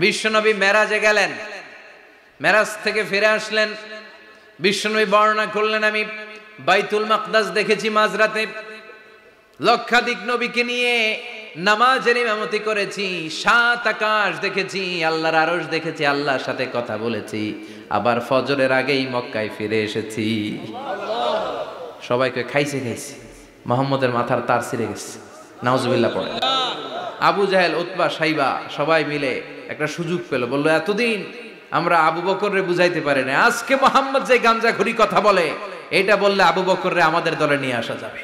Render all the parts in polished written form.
বিশ্বনবী মেরাজে গেলেন, মেরাজ থেকে ফিরে আসলেন। বিশ্বনবী বর্ণনা করলেন, আমি বাইতুল মাকদাস দেখেছি মাঝরাতে, লক্ষাধিক নবীকে নিয়ে নামাজের ইমামতি করেছি, 7 আকাশ দেখেছি, আল্লাহর আরশ দেখেছি, আল্লাহর সাথে কথা বলেছি, আবার ফজরের আগেই মক্কায় ফিরে এসেছি। সবাইকে খাইছে মোহাম্মদের মাথার তার ছিঁড়ে গেছে, নাউজুবিল্লাহ পড়ে। আবু জাহেল, উতবা, সাইবা সবাই মিলে একটা সুযোগ পেল, বললো এতদিন আমরা আবু বকররে বুঝাইতে পারি না, আজকে মোহাম্মদ যে গাঞ্জাখুরি কথা বলে এটা বললে আবু বকররে আমাদের দলে নিয়ে আসা যাবে।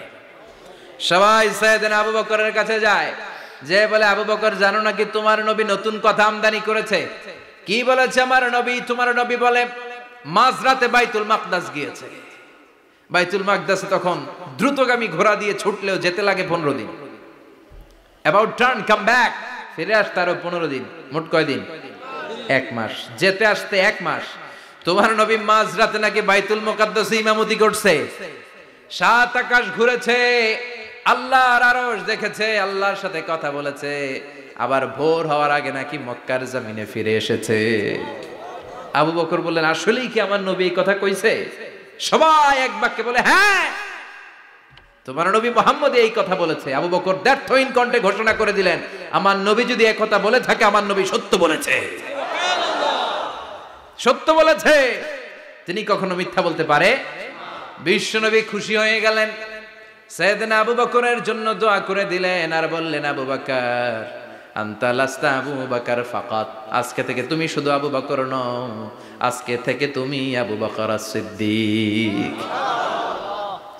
সবাই সাইয়েদনা আবু বকরের কাছে যায়, যে বলে আবু বকর জানো নাকি তোমার নবী নতুন কথা আমদানি করেছে? কি বলেছে আমার নবী? তোমার নবী বলে মাঝরাতে বাইতুল মাকদাস গিয়েছে। বাইতুল মাকদাসে তখন দ্রুতগামী ঘোড়া দিয়ে ছুটলেও যেতে লাগে 15 দিন। অ্যাবাউট টার্ন কাম ব্যাক, ফিরে আসতে আরো 15 দিন, মোট কয় দিন? 1 মাস, যেতে আসতে 1 মাস। তোমার নবী মাঝরাতে নাকি বাইতুল মুকাদ্দাসে ইমামতি করছে, 7 আকাশ ঘুরেছে, আল্লাহর আরশ দেখেছে, আল্লাহর সাথে কথা বলেছে, আবার ভোর হওয়ার আগে নাকি মক্কার জমিনে ফিরে এসেছে। আবু বকর বললেন আসলেই কি আমার নবী এই কথা কইছে? সবাই এক বাক্যে বলে হ্যাঁ, তোমার নবী মুহাম্মদ এই কথা বলেছে। আবু বকর দ্ব্যর্থহীন কণ্ঠে ঘোষণা করে দিলেন, আমার নবী যদি এই কথা বলে থাকে, আমার নবী সত্য বলেছে, সত্য বলেছে, তিনি কখনো মিথ্যা বলতে পারে? বিশ্বনবী খুশি হয়ে গেলেন, সাইয়েদনা আবু বকরের জন্য দোয়া করে দিলেন, আর বললেন আবু বকর আনতা লাস্তা আবু বকর ফাকাত, আজকে থেকে তুমি শুধু আবু বকর নও, আজকে থেকে তুমি আবু বকর সিদ্দিক।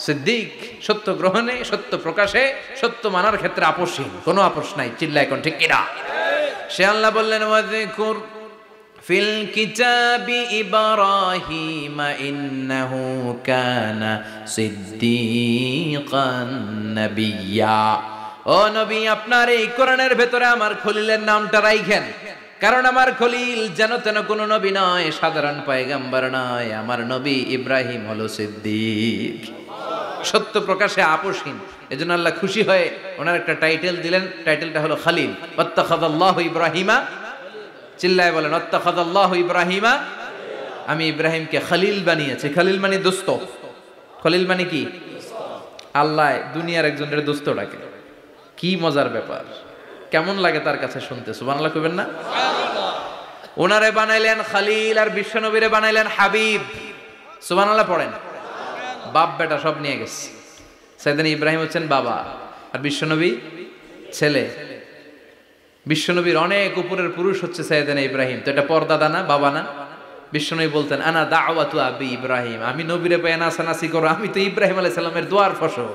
সিদ্দিক সত্য গ্রহণে, সত্য প্রকাশে, সত্য মানার ক্ষেত্রে আপোষহীন, কোনো আপোষ নাই। চিল্লায় কোন ঠিক কিনা? সে আল্লাহ বললেন ওয়াযকুর ফিল কিতাবি ইব্রাহিম ইন্নাহু কানা সিদ্দিকান নাবিয়্যা। ও নবী, আপনার এই কোরআনের ভেতরে আমার খলিলের নামটা রাখেন, কারণ আমার খলিল যেন তেন কোনো নবী নয়, সাধারণ পয়গম্বর নয়, আমার নবী ইব্রাহিম হলো সিদ্দিক, সত্য প্রকাশে আপোষহীন। এজন্য আল্লাহ খুশি হয়ে ওনার একটা টাইটেল দিলেন, টাইটেলটা হলো খলিল। ওয়াত্তাখাযাল্লাহু ইব্রাহিমা, চিল্লায় বলেন ওয়াত্তাখাযাল্লাহু ইব্রাহিমা, আমি ইব্রাহিমকে খলিল বানিয়েছি। খলিল মানে দোস্ত। খলিল মানে কি? আল্লাহ দুনিয়ার একজনের দোস্ত ডাকে। কি মজার ব্যাপার, কেমন লাগে তার কাছে শুনতে? সুবহানাল্লাহ কইবেন না? ওনারে বানাইলেন খলিল, আর বিশ্বনবীরে বানাইলেন হাবিব। সুবহানাল্লাহ পড়েন। বাপ বেটা সব নিয়ে গেছে। সাইয়েদনা ইব্রাহিম হচ্ছেন বাবা, আর বিশ্বনবী ছেলে। বিশ্বনবীর অনেক উপরের পুরুষ হচ্ছে সাইয়েদনা ইব্রাহিম, তো এটা পরদাদা না, বাবা না? বিশ্বনবী বলতেন আনা দাওয়াতু আবি ইব্রাহিম, আমি নবীরে পেয়ে নাসানাসি করো, আমি তো ইব্রাহিম আলাইহিস সালামের দোয়ার ফসল।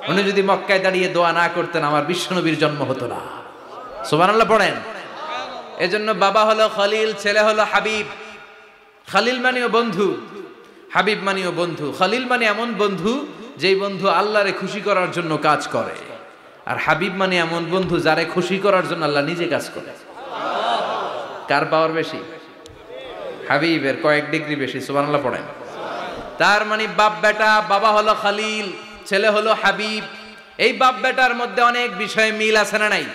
উনি যদি মক্কায় দাঁড়িয়ে দোয়া না করতেন, আমার বিশ্বনবীর জন্ম হতো না। সুবহানাল্লাহ পড়েন। এজন্য বাবা হলো খলিল, ছেলে হলো হাবিব। খলিল মানেও বন্ধু, হাবিব মানেও বন্ধু। খলিল মানে এমন বন্ধু যেই বন্ধু আল্লাহরে খুশি করার জন্য কাজ করে, আর হাবিব মানে এমন বন্ধু যারে খুশি করার জন্য আল্লাহ নিজে কাজ করে। কার পাওয়ার বেশি? হাবিবের কয়েক ডিগ্রি বেশি। সুবহানাল্লাহ পড়েন। তার মানে বাপ বেটা, বাবা হলো খলিল, ছেলে হলো হাবিব। এই বাপ বেটার মধ্যে অনেক বিষয়ে মিল আছে না নাই?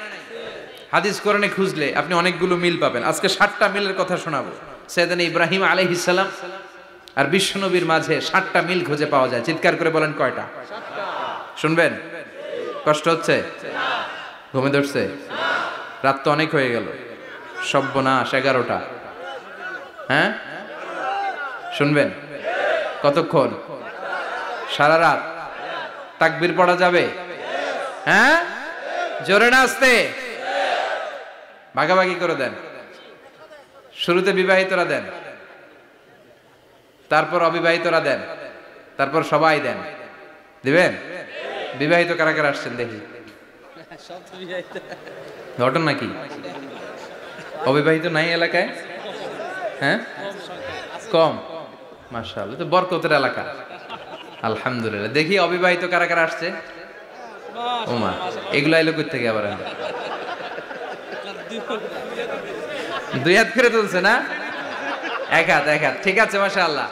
হাদিস কোরআনে খুঁজলে আপনি অনেকগুলো মিল পাবেন। আজকে 7টা মিলের কথা শোনাবো। সাইয়েদনা ইব্রাহিম আলাইহিস সালাম আর বিশ্বনবীর মাঝে 7টা মিল খুঁজে পাওয়া যায়। চিৎকার করে বলেন কয়টা? শুনবেন? কষ্ট হচ্ছে? ঘুমে ধরছে? রাত তো অনেক হয়ে গেল। সর্বনাশ, 11টা। হ্যাঁ, শুনবেন? কতক্ষণ? সারা রাত। তাকবীর পড়া যাবে? হ্যাঁ, জোরে না আস্তে? ভাগাভাগি করে দেন। শুরুতে বিবাহিতরা দেন, তারপর অবিবাহিতরা দেন, তারপর সবাই দেন। দিবেন? বিবাহিত কারা কারা আসছেন দেখি? ঘটন নাকি? অবিবাহিত নাই এলাকায়? হ্যাঁ, কম। মাশাআল্লাহ, তো বরকতের এলাকা। আলহামদুলিল্লাহ। দেখি অবিবাহিত কারা কারা আসছে? ওমা, এগুলো এলো কই থেকে আবার? 2 হাত করে তুলছে না? 1 হাত, 1 হাত। ঠিক আছে, মাশাআল্লাহ।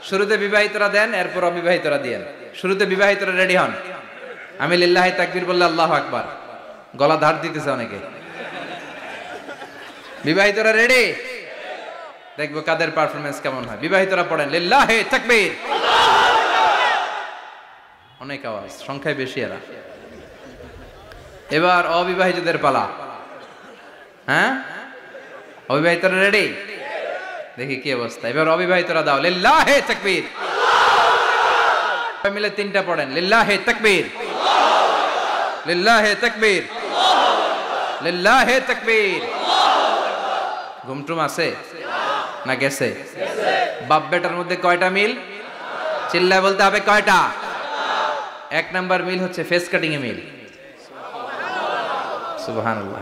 শুরুতে বিবাহিতরা দেন, এরপর অবিবাহিতরা দিয়েন। শুরুতে বিবাহিতরা রেডি হন। আমি লিল্লাহি তাকবীর বললে আল্লাহু আকবার। গলা ধার দিতেছে অনেকে। বিবাহিতরা রেডি? দেখবো কাদের পারফরমেন্স কেমন হয়। বিবাহিতরা পড়েন লিল্লাহি তাকবীর। অনেক আওয়াজ, সংখ্যায় বেশি এরা। এবার অবিবাহিতদের পালা। হ্যাঁ, অবিবাহিতরা রেডি? দেখি কি অবস্থা। এবার অবিবাহিতরা দাও লিল্লাহি তাকবীর। সবাই মিলে তিনটা পড়েন লিল্লাহি তাকবীর, লিল্লাহি তাকবীর, লিল্লাহি তাকবীর। ঘুমটুম আছে না গেছে? বাপ বেটার মধ্যে কয়টা মিল? চিল্লায় বলতে হবে কয়টা? এক নাম্বার মিল হচ্ছে ফেস কাটিং এ মিল। সুবহানাল্লাহ।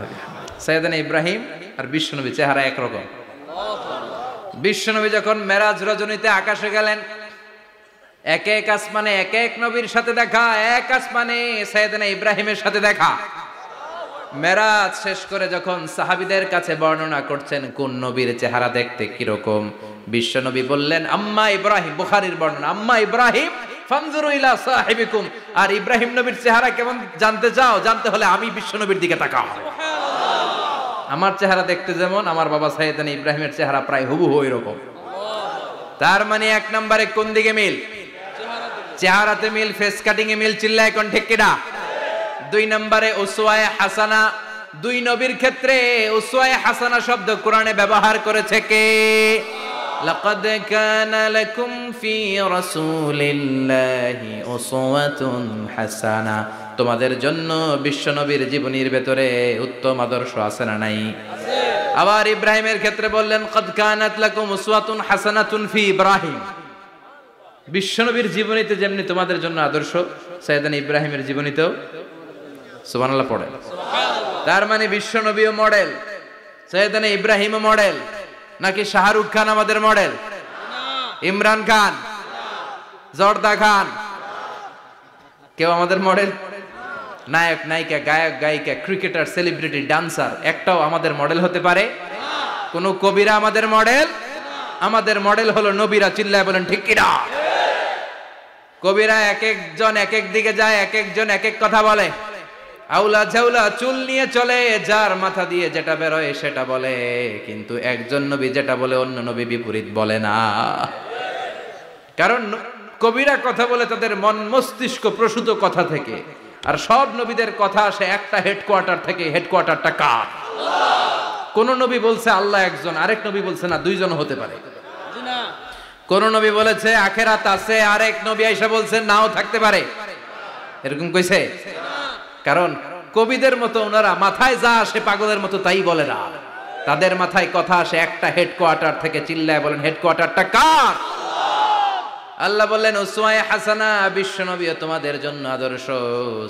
সাইয়েদনা ইব্রাহিম আর বিশ্বনবী চেহারা একরকম। বিশ্বনবী যখন মেরাজ রজনীতে আকাশে গেলেন, এক এক আসমানে এক এক নবীর সাথে দেখা, এক আসমানে সাইয়েদনা ইব্রাহিমের সাথে দেখা। মেরাজ শেষ করে যখন সাহাবীদের কাছে বর্ণনা করছেন কোন নবীর চেহারা দেখতে কিরকম, বিশ্বনবী বললেন আম্মা ইব্রাহিম, বুখারীর বর্ণনা, আম্মা ইব্রাহিম ফানজুরু ইলা সাহিবিকুম। আর ইব্রাহিম নবীর চেহারা কেমন জানতে চাও? জানতে হলে আমি বিশ্বনবীর দিকে তাকাও। আমার চেহারা দেখতে যেমন, আমার বাবা সাইয়েদনা ইব্রাহিমের চেহারা প্রায় হুবহু এরকম। তার মানে এক নম্বরে কোন দিকে মিল? চেহারাতে মিল, ফেস কাটিং এ মিল। চিল্লায় কোন ঠিক কিনা? দুই নম্বরে উসওয়ায়ে হাসানা। দুই নবীর ক্ষেত্রে উসওয়ায়ে হাসানা শব্দ কোরআনে ব্যবহার করেছে কে? লাকাদ কানা লাকুম ফি রাসূলিল্লাহি উসওয়াতুন হাসানা। তোমাদের জন্য বিশ্বনবীর জীবনীর ভেতরে উত্তম আদর্শ আছে না নাই? আছে। আবার ইব্রাহিমের ক্ষেত্রে বললেন কাদ কানাত লাকুম উসওয়াতুন হাসানাতুন ফি ইব্রাহিম। বিশ্বনবীর জীবনীতে যেমনি তোমাদের জন্য আদর্শ, সাইয়েদনা ইব্রাহিমের জীবনীতেও। সুবহানাল্লাহ পড়ে। তার মানে বিশ্বনবীও মডেল, সাইয়েদনা ইব্রাহিমও মডেল। নাকি শাহরুখ খান আমাদের মডেল? ইমরান খান, জর্দা খান, কেউ আমাদের মডেল? নায়ক নায়িকা, গায়ক গায়িকা, ক্রিকেটার, সেলিব্রিটি, ডান্সার একটাও আমাদের মডেল হতে পারে? কোন কবিরা আমাদের মডেল? আমাদের মডেল হলো নবীরা। চিল্লায় বলেন ঠিক কিনা? কবিরা এক একজন এক এক দিকে যায়, এক একজন এক এক কথা বলে। আউলা ঝাউলা চুল নিয়ে চলে, যার মাথা দিয়ে যেটা বেরোয় সেটা বলে, কিন্তু একজন নবী যেটা বলে অন্য নবী বিপরীত বলে না। কারণ কবিরা কথা বলে তাদের মন মস্তিষ্ক প্রসূত কথা থেকে, আর সব নবীদের কথা আসে একটা হেডকোয়ার্টার থেকে। হেডকোয়ার্টারটা কার? কোন নবী বলছে আল্লাহ একজন, আরেক নবী বলছে না দুইজন হতে পারে। কোন নবী বলেছে আখেরাত আছে, আরেক নবী আয়েশা বলছে নাও থাকতে পারে। এরকম কইছে? কারণ কবিদের মতো ওনারা মাথায় যা আসে পাগলের মতো তাই বলে না। তাদের মাথায় কথা আসে একটা হেডকোয়ার্টার থেকে। চিল্লায় বলেন হেডকোয়ার্টারটা কার? আল্লাহ বললেন উসওয়ায়ে হাসানা। বিশ্বনবীও তোমাদের জন্য আদর্শ,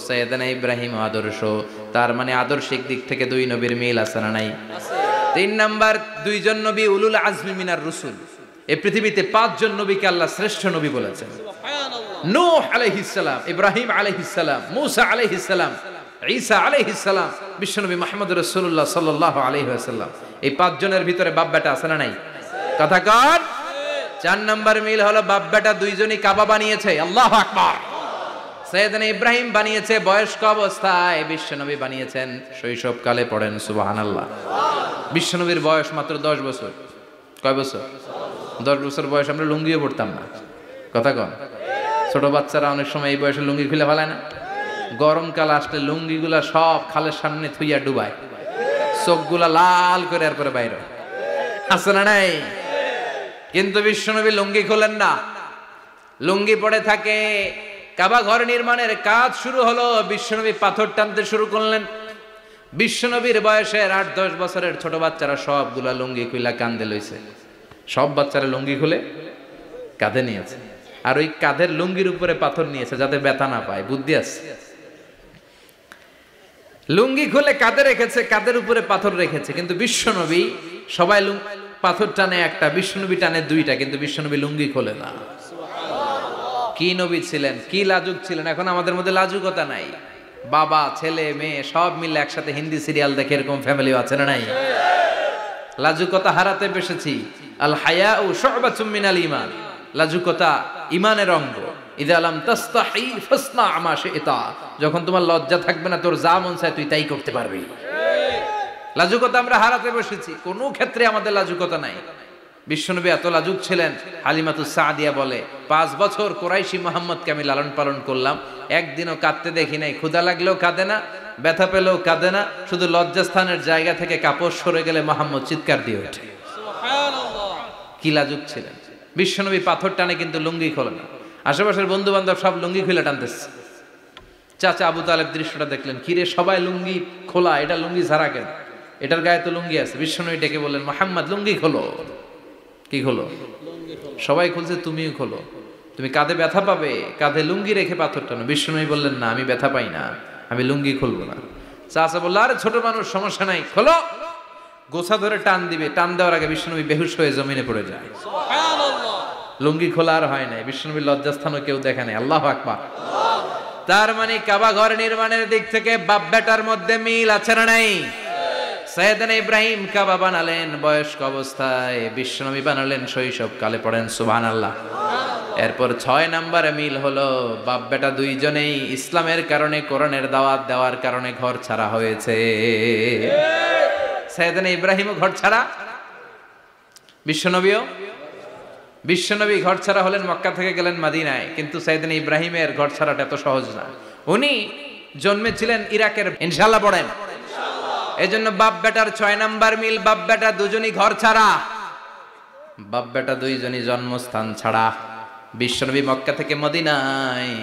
সাইয়েদনা ইব্রাহিম আদর্শ। তার মানে আদর্শিক দিক থেকে দুই নবীর মিল আছে না নাই? তিন নাম্বার, দুইজন নবী উলুল আজমি মিনার রুসুল। এই পৃথিবীতে পাঁচজন নবীকে আল্লাহ শ্রেষ্ঠ নবী বলেছেন। নূহ আলাইহিস সালাম, ইব্রাহিম আলাইহিস সালাম, মূসা আলাইহিস সালাম, ঈসা আলাইহিস সালাম, বিশ্বনবী মুহাম্মদ রাসূলুল্লাহ সাল্লাল্লাহু আলাইহি ওয়াসাল্লাম। এই পাঁচজনের ভিতরে বাপ বেটা আছে না নাই? কথা কর। চার নাম্বার মিল হলো বাপ বেটা দুইজনই কাবা বানিয়েছে। আল্লাহু আকবার। সাইয়েদনা ইব্রাহিম বানিয়েছে বয়স্ক অবস্থায়, বিশ্বনবী বানিয়েছেন শৈশবকালে। পড়েন সুবহানাল্লাহ। বিশ্বনবীর বয়স মাত্র 10 বছর। কয় বছর? 10 বছর বয়স আমরা লুঙ্গিও পড়তাম না। কথা কন। ছোট বাচ্চারা অনেক সময় এই বয়সে লুঙ্গি খুলে ফেলায় না? গরমকাল আসলে লুঙ্গিগুলা সব খালের সামনে থুইয়া ডুবায়, চোখগুলা লাল করে আর করে বাইরে আছে না নাই? কিন্তু বিশ্বনবী লুঙ্গি খোলেন না, লুঙ্গি পড়ে থাকে। কাবা ঘর নির্মাণের কাজ শুরু হলো, বিশ্বনবী পাথর টানতে শুরু করলেন। বিশ্বনবীর বয়সের 8-10 বছরের ছোট বাচ্চারা সবগুলা লুঙ্গি খুইলা কাঁধে লইছে। সব বাচ্চারা লুঙ্গি খুলে কাঁধে নিয়েছে, আর ওই কাঁধের লুঙ্গির উপরে পাথর নিয়েছে যাতে ব্যথা না পায়। বুদ্ধি আছে। লুঙ্গি খুলে কাঁধে রেখেছে, কাঁধের উপরে পাথর রেখেছে। কিন্তু বিশ্বনবী সবাই পাথর টানে একটা, বিশ্বনবী টানে দুইটা, কিন্তু বিশ্বনবী লুঙ্গি খোলে না। কি নবী ছিলেন, কি লাজুক ছিলেন। এখন আমাদের মধ্যে লাজুকতা নাই। বাবা ছেলে মেয়ে সব মিলে একসাথে হিন্দি সিরিয়াল দেখে, এরকম ফ্যামিলিও আছে না নাই? লাজুকতা হারাতে বসেছি। আল হায়াউ শু'বাতুম মিনাল ঈমান। লাজুকতা ঈমানের অঙ্গ। ইযা লাম তাস্তাহি ফাসনা মা শি'তা। যখন তোমার লজ্জা থাকবে না, তোর যা মন চায় তুই তাই করতে পারবি। লাজুকতা আমরা হারাতে বসেছি, কোনো ক্ষেত্রে আমাদের লাজুকতা নাই। বিশ্বনবী এত লাজুক ছিলেন, হালিমাতুস সাদিয়া বলে 5 বছর কুরাইশি মুহাম্মদকে আমি লালন পালন করলাম, একদিনও কাঁদতে দেখি নাই। ক্ষুধা লাগলেও কাঁদে না, ব্যথা পেলেও কাঁদে না, শুধু লজ্জাস্থানের জায়গা থেকে কাপড় সরে গেলে মুহাম্মদ চিৎকার দিয়ে ওঠে। সুবহানাল্লাহ, কি লাজুক ছিলেন বিশ্বনবী। পাথর টানে কিন্তু লুঙ্গি খোলে না। আশেপাশের বন্ধু বান্ধব সব লুঙ্গি খুলে টানতেছে। চাচা আবু তালেব দৃশ্যটা দেখলেন, কিরে সবাই লুঙ্গি খোলা, এটা লুঙ্গি ছাড়া কেন? এটার গায়ে তো লুঙ্গি আছে। বিশ্বনবী ডেকে বললেন, মুহাম্মদ লুঙ্গি খোলো। কি খোলো? সবাই খুলছে, তুমিও খোলো। তুমি কাঁধে ব্যথা পাবে, কাঁধে লুঙ্গি রেখে পাথর টানো। বিশ্বনবী বললেন, না আমি ব্যথা পাই না, আমি লুঙ্গি খুলবো না। চাচা বলল, আরে ছোট মানুষ, সমস্যা নাই, খোলো। গোছা ধরে টান দিবে, টান দেওয়ার আগে বিশ্বনবী বেহুশ হয়ে জমিনে পড়ে যায়। সুবহানাল্লাহ, লুঙ্গি খোলা আর হয় নাই। বিশ্বনবীর লজ্জাস্থানও কেউ দেখে নাই। আল্লাহু আকবার। তার মানে কাবা ঘর নির্মাণের দিক থেকে বাপ বেটার মধ্যে মিল আছে না নাই? সাইয়েদনা ইব্রাহিম কাবা বানালেন বয়স্ক অবস্থায়, বিশ্বনবী বানালেন শৈশবকালে। পড়েন সুবহানাল্লাহ। এরপর 6 নম্বরে মিল হলো, বাপ বেটা দুইজনেই ইসলামের কারণে, কোরআনের দাওয়াত দেওয়ার কারণে ঘর ছাড়া হয়েছে। সাইয়েদনা ইব্রাহিমও ঘর ছাড়া, বিশ্বনবী ঘর ছাড়া হলেন, মক্কা থেকে গেলেন মদিনায়। কিন্তু সাইয়েদনা ইব্রাহিমের ঘর ছাড়াটা এত সহজ না। উনি জন্মেছিলেন ইরাকের। ইনশাআল্লাহ পড়েন। এজন্য বাপ বেটার 6 নাম্বার মিল, বাপ বেটা দুজনই ঘর ছাড়া, বাপ বেটা দুইজনই জন্মস্থান ছাড়া। বিশ্বনবী মক্কা থেকে মদিনায়,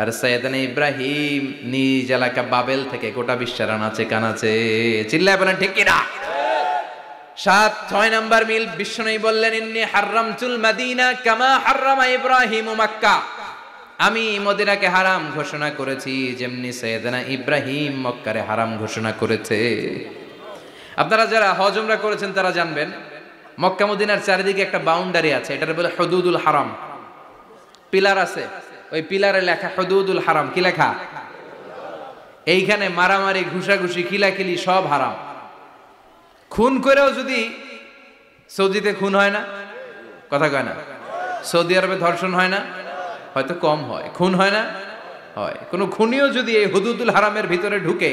আর সাইয়েদনা ইব্রাহিম নিজ এলাকা বাবেল থেকে গোটা বিশ্বের আনাচে কানাচে। চিল্লায় বলেন ঠিক কিনা? 6 নাম্বার মিল, বিশ্বনবী বললেন, ইন্নী হারামতুল মদিনা কামা হারামা ইব্রাহিম মক্কা। আমি মদিনাকে হারাম ঘোষণা করেছি যেমনি সাইয়েদনা ইব্রাহিম মক্কারে হারাম ঘোষণা করেছে। আপনারা যারা হজ উমরা করেছেন তারা জানবেন, মক্কা মদিনার চারিদিকে একটা বাউন্ডারি আছে, এটার বলে হুদুদুল হারাম। পিলার আছে, ওই পিলারে লেখা হুদুদুল হারাম। কি লেখা? এইখানে মারামারি, ঘুষাঘুষি, খিলাখিলি সব হারাম। খুন করেও যদি, সৌদিতে খুন হয় না, কথা কয় না? সৌদি আরবে ধর্ষণ হয় না? হয়তো কম হয়। খুন হয় না? হয়। কোন খুনিও যদি এই হুদুদুল হারামের ভিতরে ঢুকে,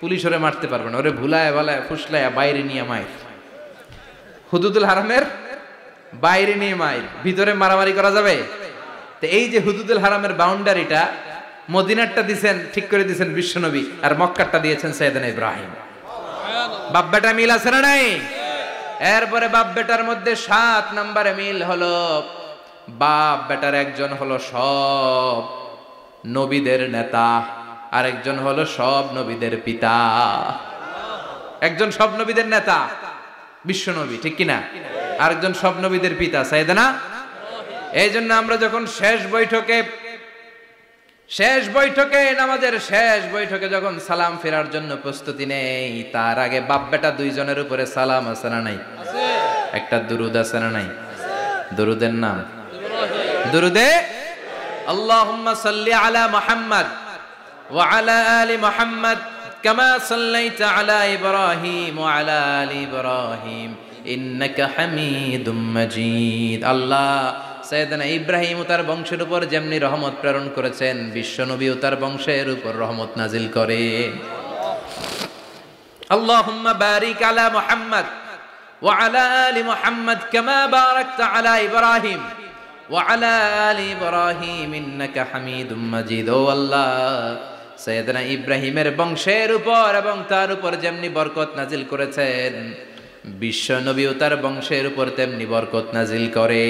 পুলিশ ওরে মারতে পারবে না। ওরে ভুলায় ভালায় ফুসলায় বাইরে নিয়ে মায়ের। হুদুদুল হারামের বাইরে নিয়ে মায়ের, ভিতরে মারামারি করা যাবে? তো এই যে হুদুদুল হারামের বাউন্ডারিটা, মদিনারটা দিয়েছেন, ঠিক করে দিয়েছেন বিশ্বনবী, আর মক্কারটা দিয়েছেন সাইয়েদনা ইব্রাহিম। বাপ বেটা মিল আছে না নাই? এরপরে বাপ বেটার মধ্যে 7 নম্বরে মিল হলো, বাপ বেটার একজন হলো সব নবীদের নেতা, আর একজন হলো সব নবীদের পিতা। একজন সব নবীদের নেতা বিশ্বনবী, ঠিক কিনা? আরেকজন সব নবীদের পিতা সাইয়েদনা। এই জন্য আমরা যখন শেষ বৈঠকে নামাজের শেষ বৈঠকে যখন সালাম ফেরার জন্য প্রস্তুতি নেই, তার আগে বাপ বেটা দুইজনের উপরে সালাম আছে না নাই? একটা দুরুদ আছে না নাই? দুরুদের নাম দুরুদে আল্লাহুম্মা সাল্লি আলা মুহাম্মদ ওয়া আলা আলি মুহাম্মদ কামা সাল্লাইতা আলা ইব্রাহিম ওয়া আলা আলি ইব্রাহিম ইন্নাকা হামিদুম মাজিদ। আল্লাহ সাইয়েদনা ইব্রাহিম ও তার বংশের উপর যেমনি রহমত প্রেরণ করেছেন, বিশ্বনবী ও তার বংশের উপর রহমত নাজিল করেন। আল্লাহুম্মা বারিক আলা মুহাম্মদ ওয়া আলা আলি মুহাম্মদ কামা বারাকতা আলা ইব্রাহিম ওয়া আলা আলি ইব্রাহিম ইন্নাকা হামিদুম মাজিদ। ও আল্লাহ, সাইয়েদনা ইব্রাহিমের বংশের উপর এবং তার উপর যেমনি বরকত নাজিল করেছেন, বিশ্বনবী ও তার বংশের উপর তেমনি বরকত নাজিল করে।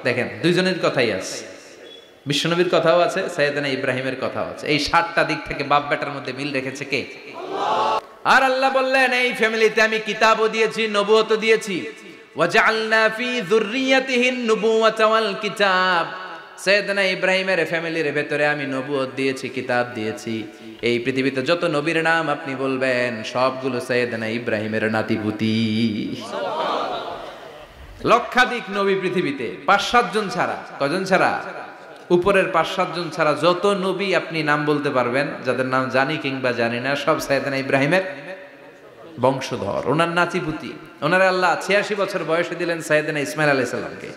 দেখেন, দুইজনের কথাই আছে, বিশ্বনবীর কথাও আছে, সাইয়েদনা ইব্রাহিমের কথাও আছে। এই 7টা দিক থেকে বাপ বেটার মধ্যে মিল রেখেছে কে? আর আল্লাহ বললেন, এই ফ্যামিলিতে আমি কিতাবও দিয়েছি, নবুয়তও দিয়েছি। ওয়াজআলনা ফি যুররিয়াতিহিন নুবুওয়াতা ওয়াল কিতাব। সাইয়েদনা ইব্রাহিমের ফ্যামিলির ভেতরে আমি নবুয়ত দিয়েছি, কিতাব দিয়েছি। এই পৃথিবীতে যত নবীর নাম আপনি বলবেন, সবগুলো সাইয়েদনা ইব্রাহিমের নাতিপুতি। লক্ষাধিক নবী পৃথিবীতে, 5-7 জন ছাড়া। কজন ছাড়া? উপরের 5-7 জন ছাড়া যত নবী আপনি নাম বলতে পারবেন, যাদের নাম জানি কিংবা জানি না, সব সাইয়েদনা ইব্রাহিমের বংশধর, ওনার নাতিপুতি। ওনার আল্লাহ 86 বছর বয়সে দিলেন সাইয়েদনা ইসমাইল আলাইহিস সালামকে।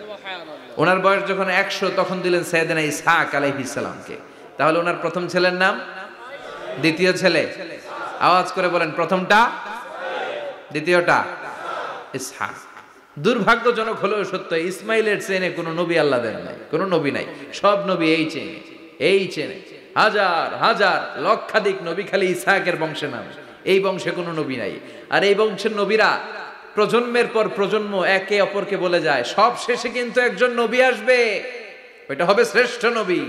ওনার বয়স যখন 100 তখন দিলেন সাইয়েদনা ইসহাক আলাইহিস সালামকে। তাহলে ওনার প্রথম ছেলের নাম, দ্বিতীয় ছেলে, আওয়াজ করে বলেন প্রথমটা দ্বিতীয়টা ইসহাক। দুর্ভাগ্যজনক হলেও সত্য, ইসমাইলের চেনে কোনো নবী আল্লাহ দেন নাই, কোনো নবী নাই। সব নবী এই চেনে হাজার হাজার লক্ষাধিক নবী খালি ইসহাকের বংশে নামে, এই বংশে কোনো নবী নাই। আর এই বংশের নবীরা প্রজন্মের পর প্রজন্ম একে অপরকে বলে যায়, সব শেষে কিন্তু একজন নবী আসবে, ওইটা হবে শ্রেষ্ঠ নবী,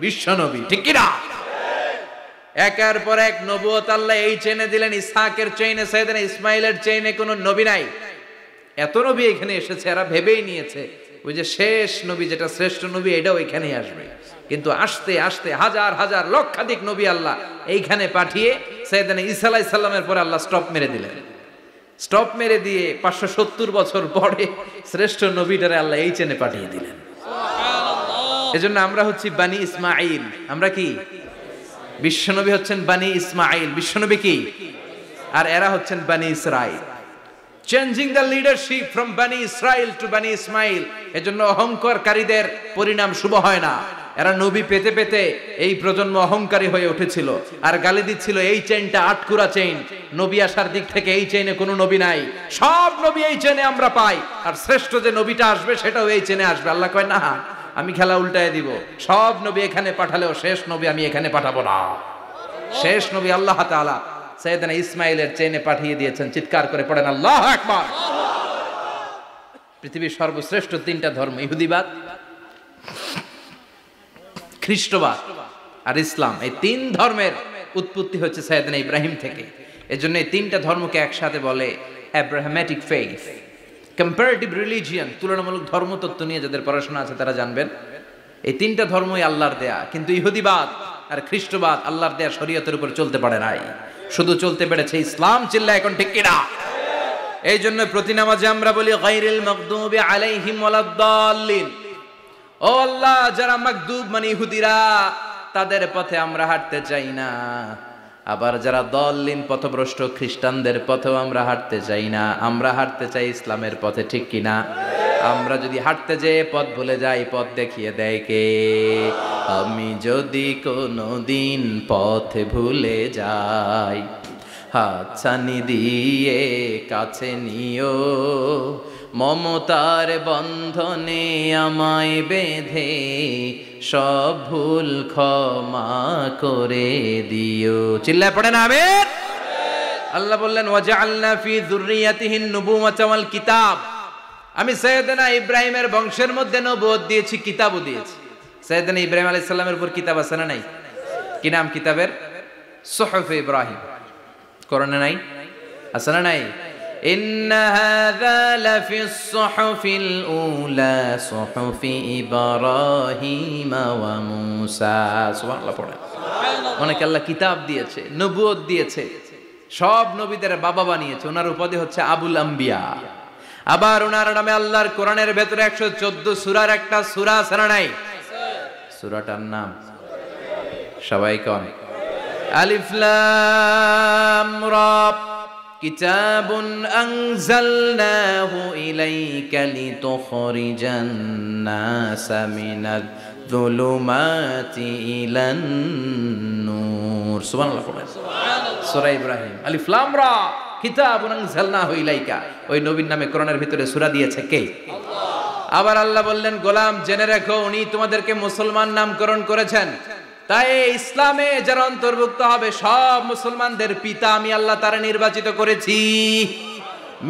বিশ্ব নবী, ঠিক কিনা? একের পর এক নবুয়ত আল্লাহ এই চেনে দিলেন। ইসহাকের চেইনে, সাইয়েদনা ইসমাইলের চেইনে কোনো নবী নাই। এত নবী এখানে এসেছে, এরা ভেবেই নিয়েছে ওই যে শেষ নবী যেটা শ্রেষ্ঠ নবী এটাও এখানেই আসবে। কিন্তু আস্তে আস্তে হাজার হাজার লক্ষাধিক নবী আল্লাহ এইখানে পাঠিয়ে সাইয়েদনা ঈসা আলাইহিস সালামের পরে আল্লাহ স্টপ মেরে দিলেন। স্টপ মেরে দিয়ে 570 বছর পরে শ্রেষ্ঠ নবীটারে আল্লাহ এই চেনে পাঠিয়ে দিলেন। এজন্য আমরা হচ্ছি বানি ইসমাইল। আমরা কি? বিশ্বনবী হচ্ছেন বানি ইসমাইল, বিশ্বনবী কি? আর এরা হচ্ছেন বানি Israil. Changing the leadership from বানি ইসরাইল টু বানি ইসমাইল। এজন্য অহংকারকারীদের পরিণাম শুভ হয় না। এরা নবী পেতে পেতে এই প্রজন্ম অহংকারী হয়ে উঠেছিল আর গালি দিচ্ছিল এই চেইনটা আটকুরা চেইন, নবী আসার দিক থেকে এই চেইনে কোনো নবী নাই, সব নবী এই চেইনে আমরা পাই, আর শ্রেষ্ঠ যে নবীটা আসবে সেটাও এই চেইনে আসবে। আল্লাহ কয় না, আমি খেলা উল্টায় দিব, সব নবী এখানে পাঠালেও শেষ নবী আমি এখানে পাঠাবো না। শেষ নবী আল্লাহ তাআলা সাইয়েদনা ইসমাইলের চেইনে পাঠিয়ে দিয়েছেন। চিৎকার করে পড়েন আল্লাহু আকবার। পৃথিবীর সর্বশ্রেষ্ঠ তিনটা ধর্ম, ইহুদিবাদ, খ্রিস্টবাদ আর ইসলাম, এই তিন ধর্মের উৎপত্তি হচ্ছে সাইয়েদনা ইব্রাহিম থেকে। এজন্য এই তিনটা ধর্মকে একসাথে বলে আব্রাহামেটিক ফেইথ, কম্পারেটিভ রিলিজিয়ন। তুলনামূলক ধর্মতত্ত্ব নিয়ে যাদের পড়াশোনা আছে তারা জানবেন এই তিনটা ধর্মই আল্লাহর দেয়া। কিন্তু ইহুদিবাদ আর খ্রিস্টবাদ আল্লাহর দেয়া শরীয়তের উপর চলতে পারে নাই, শুধু চলতে পেরেছে ইসলাম। চিল্লা এখন ঠিক কিনা? এই জন্য প্রতি নামাজে আমরা বলি গায়রিল মাগদুবি আলাইহিম ওয়ালাদ-দাল্লিন। ও আল্লাহ, যারা মাগদুব মানে ইহুদিরা, তাদের পথে আমরা হাঁটতে চাই না। আবার যারা দল্লিন পথভ্রষ্ট খ্রিস্টানদের পথেও আমরা হাঁটতে চাই না, আমরা হাঁটতে চাই ইসলামের পথে, ঠিক কিনা? আমরা যদি হাঁটতে যেয়ে পথ ভুলে যাই, পথ দেখিয়ে দেয় কে? আমি যদি কোনোদিন পথে ভুলে যাই, হাতছানি দিয়ে কাছে নিও, মমতার বন্ধনে আমায় বেঁধে সব ভুল ক্ষমা করে দিও। চিল্লায় পড়েন আমিন। আল্লাহ বললেন ওয়াজআলনা ফি যুররিয়াতিহিন নুবুওয়াতা ওয়াল কিতাব। আমি সাইয়েদনা ইব্রাহিমের বংশের মধ্যে নবুয়ত দিয়েছি, কিতাবও দিয়েছি। সাইয়েদনা ইব্রাহিম আলাইহিস সালামের উপর কিতাব আছে না নাই? কি নাম কিতাবের? সুহুফে ইব্রাহিম। কোরআনে নাই? আছে না নাই? ইন্না হাযা লাফিস সুহুফিল উলা সুহুফি ইব্রাহিম ওয়া মূসা। সুবহানাল্লাহ পড়েন। অনেকে আল্লাহ কিতাব দিয়েছে, নবুয়ত দিয়েছে, সব নবীদের বাবা বানিয়েছে। ওনার উপাধি হচ্ছে আবুল আম্বিয়া। আবার ওনার নামে আল্লাহর কোরআনের ভেতরে 114 সূরার একটা সূরা আছে না নাই? সূরাটার নাম সবাই কোন? আলিফ লাম রা। কিতাবুন আনজালনাহু ইলাইকা লিতুখরিজান নাসা মিনাজ যুলুমাতি ইলান নূর। সুবহানাল্লাহ পড়েন। সূরা ইব্রাহিম আলিফ লাম রা কিতাবুন আনজালনাহু ইলাইকা। ওই নবীর নামে কোরআনের ভিতরে সূরা দিয়েছে কে? আল্লাহ। আবার আল্লাহ বললেন গোলাম জেনে রাখো উনি তোমাদেরকে মুসলমান নামকরণ করেছেন, তাই ইসলামে যারা অন্তর্ভুক্ত হবে সব মুসলমানদের পিতা আমি আল্লাহ তারা নির্বাচিত করেছি।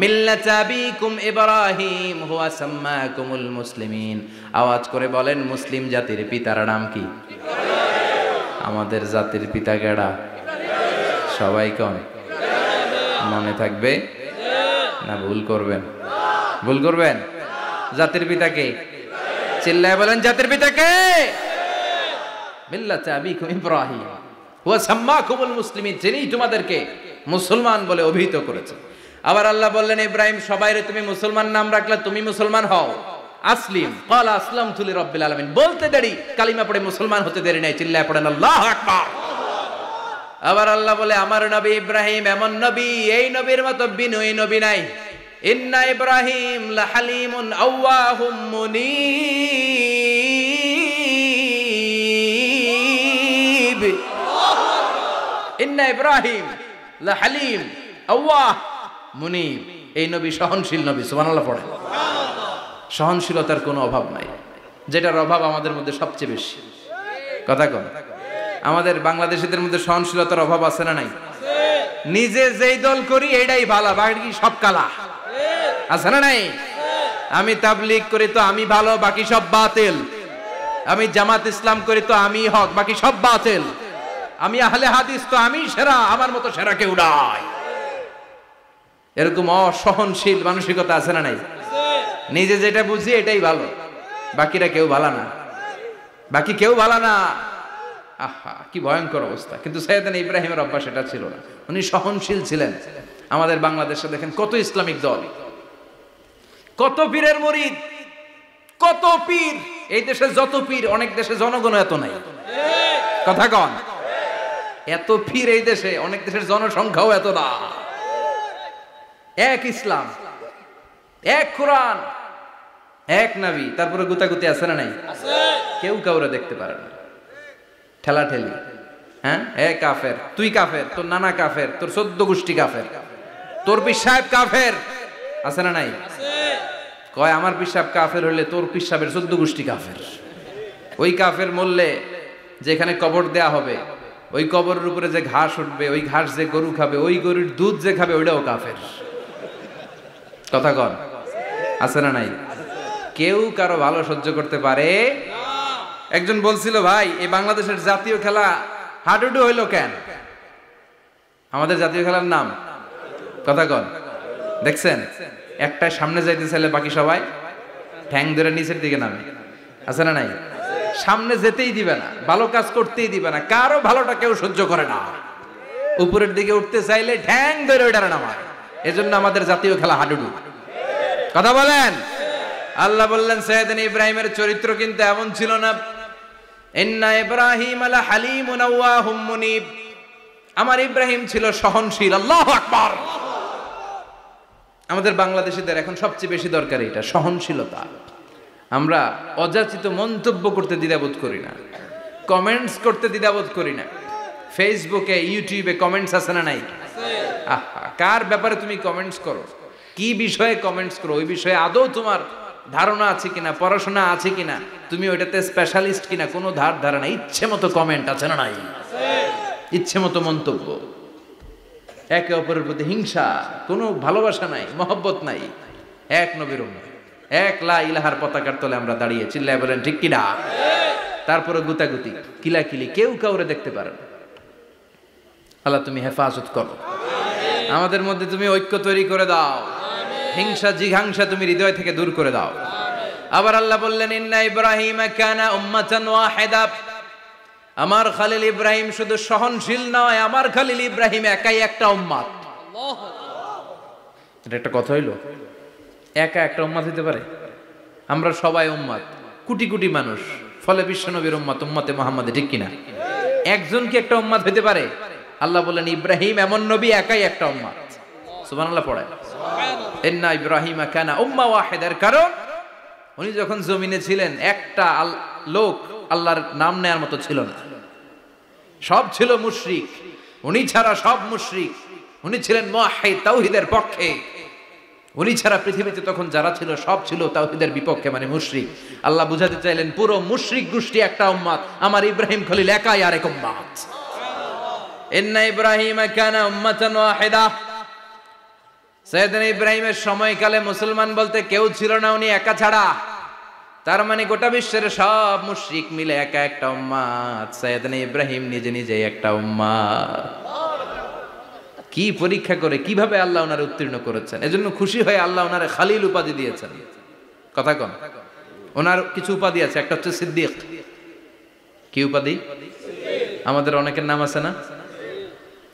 মিল্লাত আবিকুম ইব্রাহিম হুয়া সাম্মাকুমুল মুসলিমিন। আওয়াজ করে বলেন মুসলিম জাতির পিতার নাম কি? আমাদের জাতির পিতা কেডা? সবাই কোন? মনে থাকবে না ভুল করবেন? ভুল করবেন? জাতির পিতা কে? চিল্লায় বলেন জাতির পিতা কে? মিল্লাত আবিকুম ইব্রাহিম হুয়া সাম্মাকুমুল মুসলিমিন, যিনি তোমাদেরকে মুসলমান বলে অভিহিত করেছে। আবার আল্লাহ বললেন ইব্রাহিম সবাইরে তুমি মুসলমান নাম রাখলে, তুমি মুসলমান হও। আসলিম ক্বালা আসলামতু লিরাব্বিল আলামিন, বলতে দেরি, কালিমা পড়ে মুসলমান হতে দেরি নাই। চিল্লায় পড়েন আল্লাহু আকবার। আবার আল্লাহ বলে আমার নবী ইব্রাহিম এমন নবী, এই নবীর মতো বিনয়ী নবী নাই। ইন্না ইব্রাহিম লাহালিমুন আওয়াহুম মুনীব। ইন্না ইব্রাহিম লাহালিম আওয়াহ মুনিব, এই নবী সহনশীল নবী, সুবহানাল্লাহ পড়ে। সহনশীলতার কোনো অভাব নাই, যেটার অভাব আমাদের মধ্যে সবচেয়ে বেশি। কথা কন, আমাদের বাংলাদেশিদের মধ্যে সহনশীলতার অভাব আছে না নাই? নিজে যেই দল করি এইটাই ভালো, বাকি সব কালা, আছে না নাই? আমি তাবলীগ করি তো আমি ভালো, বাকি সব বাতিল। আমি জামাত ইসলাম করি তো আমি হক, বাকি সব বাতিল। আমি আহলে হাদিস তো আমি সেরা, আমার মতো সেরা কেউ নাই। এরকম অসহনশীল মানসিকতা আছে না নাই? নিজে যেটা বুঝি এটাই ভালো, বাকিরা কেউ ভালো না, বাকি কেউ ভালো না। আহা, কি ভয়ঙ্কর অবস্থা। কিন্তু সাইয়েদনা ইব্রাহিমের অভ্যাস এটা ছিল না, উনি সহনশীল ছিলেন। আমাদের বাংলাদেশে দেখেন কত ইসলামিক দল, কত পীরের মুরিদ, কত পীর। এই দেশে যত পীর, অনেক দেশে জনগণ এত নাই। কথা কন, এত পীর এই দেশে, অনেক দেশের জনসংখ্যাও এত না। এক ইসলাম, এক কোরআন, এক নবী, তারপরে গুতাগুতি আছে না নাই? কেউ কাউরে দেখতে পারে না, ঠেলা ঠেলি। হ্যাঁ, এ কাফের, তুই কাফের, তোর নানা কাফের, তোর 14 গোষ্ঠী কাফের, তোর পীর সাহেব কাফের, আছে না নাই? কয় আমার পীর সাহেব কাফের হলে তোর পীর সাহেবের 14 গোষ্ঠী কাফের। ওই কাফের মরলে যেখানে কবর দেয়া হবে, ওই কবরের উপরে যে ঘাস উঠবে, ওই ঘাস যে গরু খাবে, ওই গরুর দুধ যে খাবে, ওইটাও কাফের। কথা কন, আছে না নাই? কেউ কারো ভালো সহ্য করতে পারে। একজন বলছিল, ভাই এই বাংলাদেশের জাতীয় খেলা হাডুডু হইলো কেন? আমাদের জাতীয় খেলার নাম, কথা কন, দেখছেন? একটা সামনে যাইতে চাইলে বাকি সবাই ঠ্যাং ধরে নিচের দিকে নামে, আছে না নাই? সামনে যেতেই দিবে না, ভালো কাজ করতেই দিবে না, কারো ভালোটা কেউ সহ্য করে না। উপরের দিকে উঠতে চাইলে ঠ্যাং ধরে ওইটারে নামায়। এজন্য আমাদের জাতীয় খেলা হাডুডু। কথা বলেন। আল্লাহ বললেন সাইয়েদনা ইব্রাহিমের চরিত্র কিন্তু এমন ছিল না। ইন্না ইব্রাহিম আলা হালিমুন আওয়াহুম মুনিব, আমার ইব্রাহিম ছিল সহনশীল। আল্লাহু আকবার। আমাদের বাংলাদেশিদের এখন সবচেয়ে বেশি দরকার এটা, সহনশীলতা। আমরা অযাচিত মন্তব্য করতে দ্বিধাবোধ করি না, কমেন্টস করতে দ্বিধাবোধ করি না। ফেসবুকে, ইউটিউবে কমেন্টস আছে না নাই? আহা, কার ব্যাপারে তুমি কমেন্টস করো, কি বিষয়ে কমেন্টস করো, ওই বিষয়ে আদৌ তোমার ধারণা আছে কিনা, পড়াশোনা আছে কিনা, তুমি ওইটাতে স্পেশালিস্ট কিনা, কোনো ধারণা। ইচ্ছে মতো কমেন্ট আছে না নাই? ইচ্ছে মতো মন্তব্য, একে অপরের প্রতি হিংসা, কোনো ভালোবাসা নাই, মহব্বত নাই। এক নবীর উম্মত, এক লা ইলাহার পতাকার তলে আমরা দাঁড়িয়ে, চিল্লায় বলেন ঠিক কিনা? তারপরে গুতাগুতি, কিলাকিলি, কেউ কাউরে দেখতে পারে না। আল্লাহ তুমি হেফাজত করো, আমাদের মধ্যে তুমি ঐক্য তৈরি করে দাও, হিংসা জিঘাংসা তুমি হৃদয় থেকে দূর করে দাও। আবার আল্লাহ বললেন ইন্না ইব্রাহিম কানা উম্মাতান ওয়াহিদা, আমার খলিল ইব্রাহিম শুধু সহনশীল নয়, আমার খলিল ইব্রাহিম একাই একটা উম্মত। এটা একটা কথা হইলো, একা একটা উম্মত হইতে পারে? আমরা সবাই উম্মত, কোটি কোটি মানুষ, ফলে বিশ্ব নবীর উম্মত, উম্মতে মুহাম্মাদে, ঠিক কিনা? একজন কি একটা উম্মত হইতে পারে? আল্লাহ বললেন ইব্রাহিম এমন নবী, একাই একটা উম্মত। সুবহানাল্লাহ পড়ে। ইন্না ইব্রাহিম কানা উম্মাহ ওয়াহিদার কারণ উনি যখন জমিনে ছিলেন একটা লোক আল্লাহর নাম নেয়ার মতো ছিল না, সব ছিল মুশরিক, উনি ছাড়া সব মুশরিক। উনি ছিলেন মুওয়াহহিদ, তাওহীদের পক্ষে। উনি ছাড়া পৃথিবীতে তখন যারা ছিল সব ছিল তাওহীদের বিপক্ষে, মানে মুশরিক। আল্লাহ বুঝাতে চাইলেন পুরো মুশরিক গোষ্ঠী একটা উম্মত, আমার ইব্রাহিম খলিল একাই আরেক উম্মত। ইন্না ইব্রাহিম কানা উম্মাতান ওয়াহিদা, সাইয়েদনা ইব্রাহিমের সময়কালে মুসলমান বলতে কেউ ছিল না, উনি একা ছাড়া। তার মানে গোটা বিশ্বের সব মুশরিক মিলে একা একটা উম্মত, সাইয়েদনা ইব্রাহিম নিজে নিজে একটা উম্মত। কি পরীক্ষা করে, কিভাবে আল্লাহ ওনারে উত্তীর্ণ করেছেন। এজন্য খুশি হয়ে আল্লাহ ওনারে খালিল উপাধি দিয়েছেন। কথা কন, ওনার কিছু উপাধি আছে, একটা হচ্ছে সিদ্দিক। কি উপাধি? আমাদের অনেকের নাম আছে না?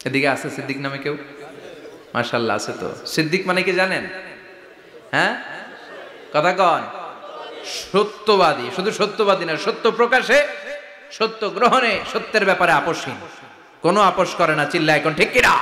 এদিকে আছে সিদ্দিক নামে কেউ? মাশাআল্লাহ আছে তো। সিদ্দিক মানে কি জানেন? হ্যাঁ, কথা কন। সত্যবাদী, শুধু সত্যবাদী না, সত্য প্রকাশে, সত্য গ্রহণে, সত্যের ব্যাপারে আপোষহীন, কোনো আপোষ করে না। চিল্লায় এখন ঠিক কিনা?